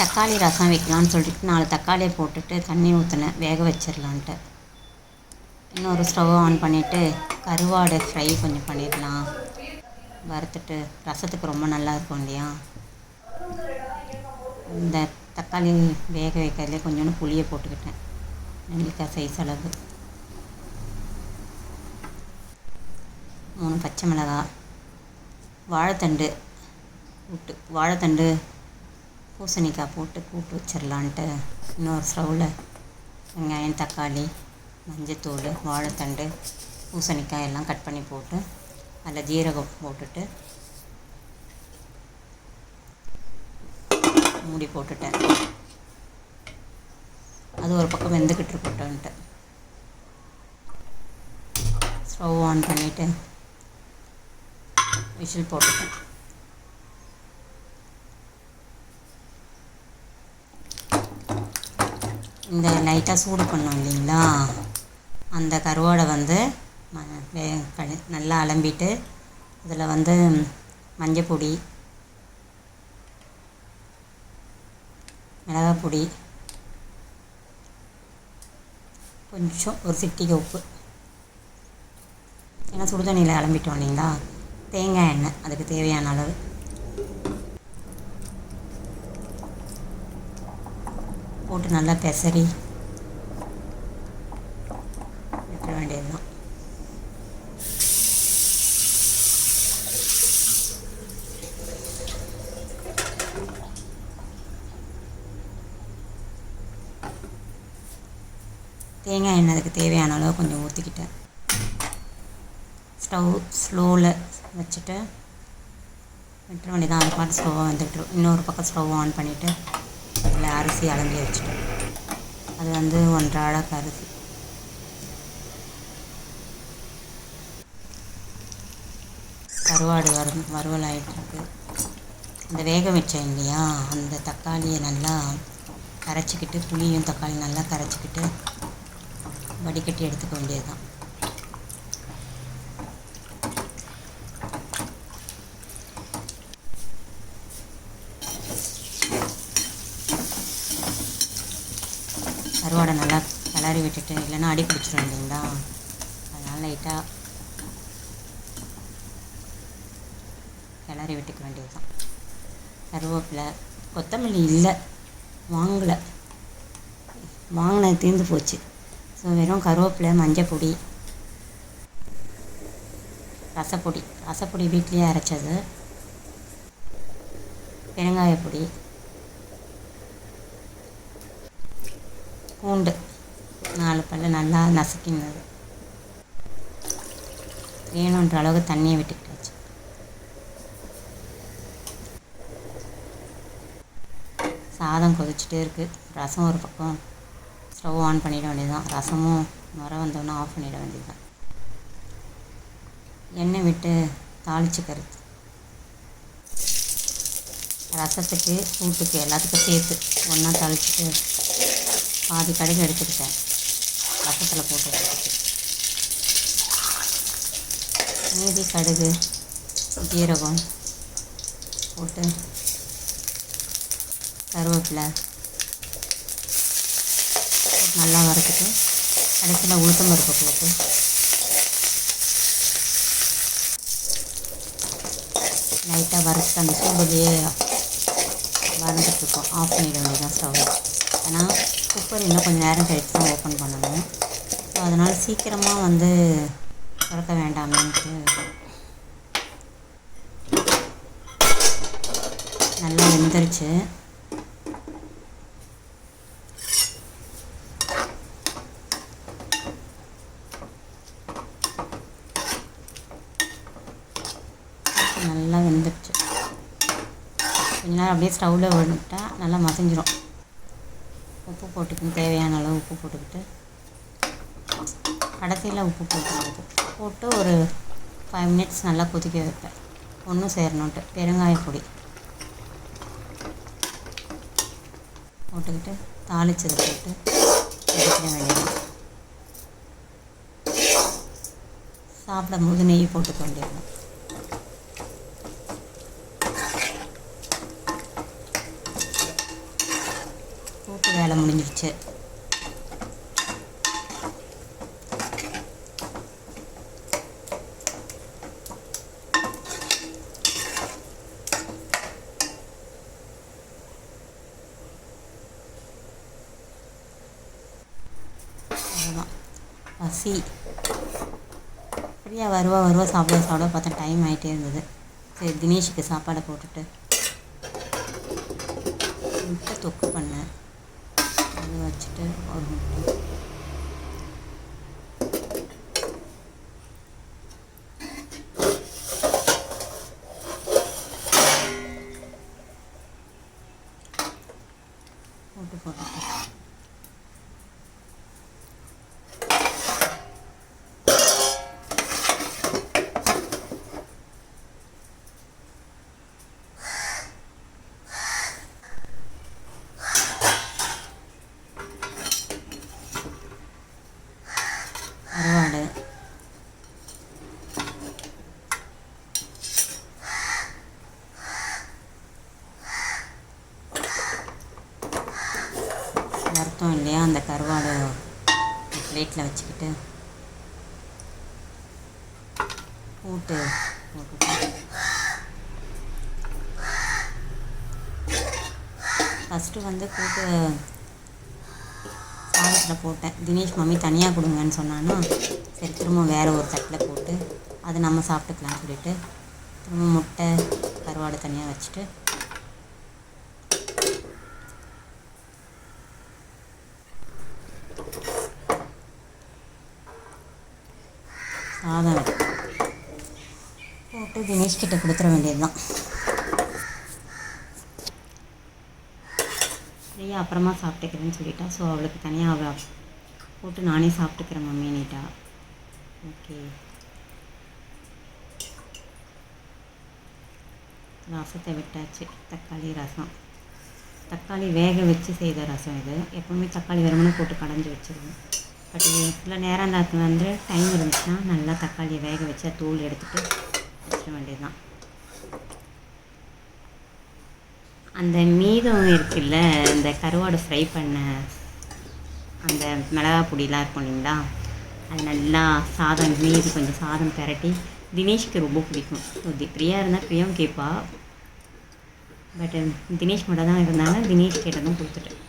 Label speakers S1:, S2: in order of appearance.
S1: தக்காளி ரசம் வைக்கலான்னு சொல்லிட்டு 4 தக்காளியை போட்டுட்டு தண்ணி ஊற்றினேன் வேக வச்சிடலான்ட்டு. இன்னொரு ஸ்டவ் ஆன் பண்ணிவிட்டு கருவாடு ஃப்ரை கொஞ்சம் பண்ணிடலாம், வறுத்துட்டு ரசத்துக்கு ரொம்ப நல்லா இருக்கும் இல்லையா. இந்த தக்காளி வேக வைக்கிறதுலே கொஞ்சோண்டு புளியை போட்டுக்கிட்டேன், நெல்லிக்காய் சைஸ் அளவு. 3 பச்சை மிளகாய், வாழைத்தண்டு பூசணிக்காய் போட்டு கூட்டு வச்சிடலான்ட்டு இன்னொரு ஸ்டவ்வில் வெங்காயம், தக்காளி, மஞ்சத்தூள், வாழைத்தண்டு, பூசணிக்காய் எல்லாம் கட் பண்ணி போட்டு அதில் ஜீரகம் போட்டுட்டு மூடி போட்டுட்டேன். அது ஒரு பக்கம் வெந்துக்கிட்டு இருக்கட்டும்ன்ட்டு ஸ்டவ் ஆன் பண்ணிவிட்டு விசில் போட்டுட்டேன். இந்த லைட்டாக சூடு பண்ணோம் இல்லைங்களா, அந்த கருவாடை வந்து நல்லா அலம்பிட்டு அதில் வந்து மஞ்சள் பொடி, மிளகாய் பொடி, கொஞ்சம் ஒரு சிட்டிகை உப்பு, ஏன்னா சுடு தண்ணியில் அலம்பிட்டோம் இல்லைங்களா, தேங்காய் எண்ணெய் அதுக்கு தேவையான அளவு போட்டு நல்லா பெசரி விட்டுற வேண்டியது தான். தேங்காய் எண்ணெய் அதுக்கு தேவையான அளவு கொஞ்சம் ஊற்றிக்கிட்டேன். ஸ்டவ் ஸ்லோவில் வச்சுட்டு விட்டுற வேண்டியதான், அது பாட்டு ஸ்டவ்வாக வந்துட்டு. இன்னொரு பக்கம் ஸ்டவ் ஆன் பண்ணிவிட்டு அதில் அரிசி அலம்பி வச்சுட்டேன். அது வந்து 1.5 அழகு அரிசி. கருவாடு வறுவல் ஆகிட்டுருக்கு. அந்த வேக வச்சேன் இல்லையா, அந்த தக்காளியை நல்லா கரைச்சிக்கிட்டு, புளியும் தக்காளி நல்லா கரைச்சிக்கிட்டு வடிகட்டி எடுத்துக்க வேண்டியது தான். கருவாடை நல்லா கிளறி விட்டுட்டு, இல்லைன்னா அடி பிடிச்சிடும் இல்லைங்களா, அதனால் லைட்டாக கிளறி விட்டுக்க வேண்டியது தான். கருவேப்பிலை, கொத்தமல்லி இல்லை, வாங்கினது தீர்ந்து போச்சு. ஸோ வெறும் கருவேப்பிலை, மஞ்சள் பொடி, ரசப்பொடி வீட்லேயே அரைச்சது, பெருங்காயப்பொடி, பூண்டு 4 பல் நல்லா நசுக்கினது, வேணுன்ற அளவுக்கு தண்ணியை விட்டுக்கிட்டாச்சு. சாதம் கொதிச்சுட்டே இருக்குது. ரசம் ஒரு பக்கம் ஸ்டவ் ஆன் பண்ணிட வேண்டியது தான். ரசமும் நுர வந்தோன்னே ஆஃப் பண்ணிட வேண்டியது தான். எண்ணெய் விட்டு தாளிச்சுக்கிறது, ரசத்துக்கு கூட்டுக்கு எல்லாத்துக்கும் சேர்த்து ஒன்றா தாளிச்சிட்டு பாதி கடுகு எடுத்துக்கிட்டேன், ரசத்தில் போட்டு எடுத்துக்கிட்டு மீதி கடுகு, ஜீரகம் போட்டு கருவேப்பிலை நல்லா வறுத்துட்டு கடைசியில் உளுத்தம் பருப்பை போட்டு லைட்டாக வறுத்து அந்த சூடுலேயே வறுந்துட்டுருக்கோம். ஆஃப் பண்ணிட வேண்டியதான் ஸ்டவ். ஏன்னா குக்கர் இன்னும் கொஞ்சம் நேரம் கழித்து தான் ஓப்பன் பண்ணணும். ஸோ அதனால் சீக்கிரமாக வந்து திறக்க வேண்டாமேன்ட்டு நல்லா வெந்துருச்சு. நல்லா வெந்துடுச்சு. கொஞ்ச நேரம் அப்படியே ஸ்டவ்வில் விட்டுட்டா நல்லா மசிஞ்சிரும். உப்பு போட்டுக்கணும், தேவையான அளவு உப்பு போட்டுக்கிட்டு கடைசியில் உப்பு போட்டு ஒரு 5 மினிட்ஸ் நல்லா கொதிக்க வைப்பேன். ஒன்றும் சேரணுன்ட்டு பெருங்காயப்பொடி போட்டுக்கிட்டு தாளிச்சதை போட்டு எடுத்துட வேண்டியது. சாப்பிடும்போது நெய் போட்டுக்க வேண்டியது. வேலை முடிஞ்சிடுச்சு. அவ்வளோதான். பசி. பிரியா வருவா சாப்பிட பார்த்தா டைம் ஆகிட்டே இருந்தது. சரி தினேஷுக்கு சாப்பாடை போட்டுட்டு முட்டை தொக்கு பண்ணேன். அது வச்சுட்டு ஒரு முட்டை போட்டுட்டேன். கருவாடு வறுத்தோம் இல்லையா, அந்த கருவாடு பிளேட்டில் வச்சுக்கிட்டு போட்டு ஃபஸ்ட்டு கூட்டு சாதத்தில் போட்டேன். தினேஷ் மம்மி தனியாக கொடுங்கன்னு சொன்னான்னா, சரி திரும்ப வேறு ஒரு தட்டில் போட்டு அது நம்ம சாப்பிட்டுக்கலாம்னு சொல்லிவிட்டு திரும்ப முட்டை கருவாடு தனியாக வச்சுட்டு சாதம் போட்டு தினேஷ்கிட்ட கொடுத்துட வேண்டியது தான். பிரியா அப்புறமா சாப்பிட்டுக்கிறேன்னு சொல்லிட்டா. ஸோ அவளுக்கு தனியாக அவள் போட்டு நானே சாப்பிட்டுக்கிறேன் மம்மின்னிட்டா. ஓகே. ரசத்தை விட்டாச்சு. தக்காளி ரசம். தக்காளி வேக வச்சு செய்த ரசம் இது. எப்போவுமே தக்காளி வெறுமனே போட்டு கடைஞ்சி வச்சுருவோம். பட் சில நேரம் அந்த டைம் இருந்துச்சுன்னா நல்லா தக்காளியை வேக வச்சு தூள் எடுத்துகிட்டு வச்சிட வேண்டியது தான். அந்த மீதம் இருக்குல்ல, இந்த கருவாடு ஃப்ரை பண்ண அந்த மிளகா பொடியெலாம் இருக்கும் இல்லைங்களா, அது நல்லா சாதம் மீதி கொஞ்சம் சாதம் பெரட்டி தினேஷ்க்கு ரொம்ப பிடிக்கும். ஸோ பிரியா இருந்தால் பிரியாவும் கேட்பா. பட் தினேஷ் மட்டும் தான் இருந்தாங்க. தினேஷ் கேட்டதும் கொடுத்துட்டேன்.